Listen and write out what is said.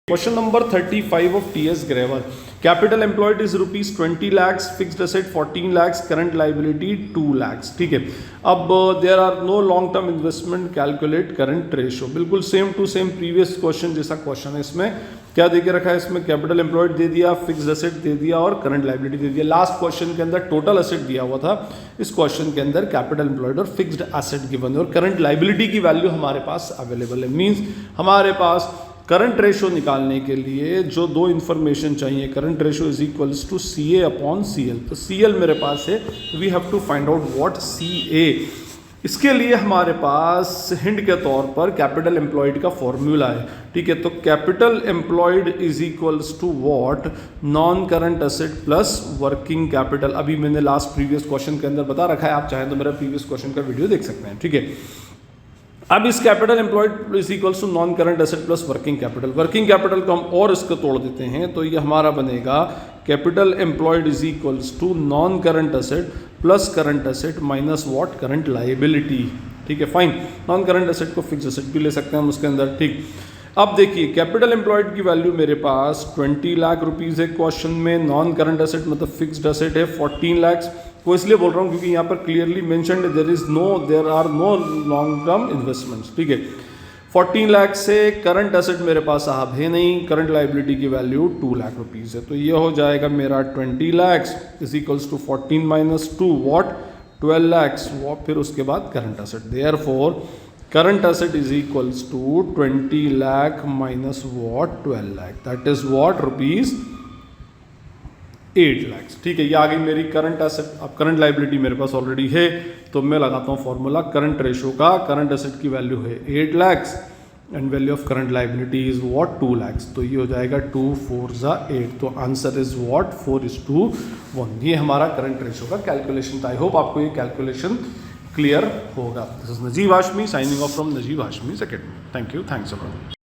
Question number 35 of T.S. Graver. Capital employed is rupees 20 lakhs, fixed asset 14 lakhs, current liability 2 lakhs. ठीक है. अब there are no long term investment, calculate current ratio. बिल्कुल same to same previous question जैसा question है. इसमें क्या दे के रखा है? इसमें कैपिटल एम्प्लॉयड दे दिया, फिक्स्ड एसेट दे दिया और करंट लाइबिलिटी दे दिया. लास्ट क्वेश्चन के अंदर टोटल एसेट दिया हुआ था. इस क्वेश्चन के अंदर कैपिटल एम्प्लॉयड और फिक्स्ड एसेट गिवन है और करंट लाइबिलिटी की वैल्यू हमारे पास अवेलेबल है. मींस हमारे पास करंट रेशो निकालने के लिए जो दो इन्फॉर्मेशन चाहिए, current ratio is equals to C A upon C L. तो सी एल मेरे पास है, we have to find out what C A. इसके लिए हमारे पास हिंट के तौर पर कैपिटल एम्प्लॉयड का फॉर्मूला है. ठीक है, तो capital employed is equals to what, non current asset plus working capital. अभी मैंने लास्ट प्रीवियस क्वेश्चन के अंदर बता रखा है, आप चाहें तो मेरा प्रीवियस क्वेश्चन का वीडियो देख सकते हैं. ठीक है, अब इस capital employed is equals to non current asset plus working capital. Working capital को हम और इसको तोड़ देते हैं तो ये हमारा बनेगा capital employed is equals to non current asset plus current asset minus what, current liability. ठीक है, फाइन. नॉन करंट एसेट को फिक्स एसेट भी ले सकते हैं हम उसके अंदर. ठीक, अब देखिए कैपिटल एम्प्लॉयड की वैल्यू मेरे पास 20 लाख रुपीज़ है क्वेश्चन में. नॉन करंट एसेट मतलब फिक्स्ड एसेट है 14 लाख्स. वो इसलिए बोल रहा हूँ क्योंकि यहाँ पर clearly mentioned there are no long term investments. ठीक है, 14 लाख से करंट एसेट मेरे पास साहब है नहीं, करंट लाइबिलिटी की वैल्यू 2 लाख रुपीज़ है. तो ये हो जाएगा मेरा 20 lakhs is equals to 14 minus 2 what, 12 lakhs. वो फिर उसके बाद current asset. Therefore current asset is equals to 20 lakh minus what, 12 lakh. That is what, rupees 8 lakh. ठीक है, ये आ गई मेरी करंट एसेट. अब करंट लाइबिलिटी मेरे पास ऑलरेडी है तो मैं लगाता हूँ फॉर्मूला करंट रेशो का. करंट एसेट की वैल्यू है 8 lakh and value of current liability is what, 2 lakh. तो ये हो जाएगा 2 4 ज़ा 8. तो आंसर इज व्हाट, 4:1. ये हमारा करंट रेशो का कैलकुलेशन था. आई होप आपको ये कैलकुलेशन क्लियर होगा. This is Najeeb Hashmi signing off from Najeeb Hashmi academy. Thank you, thanks a lot.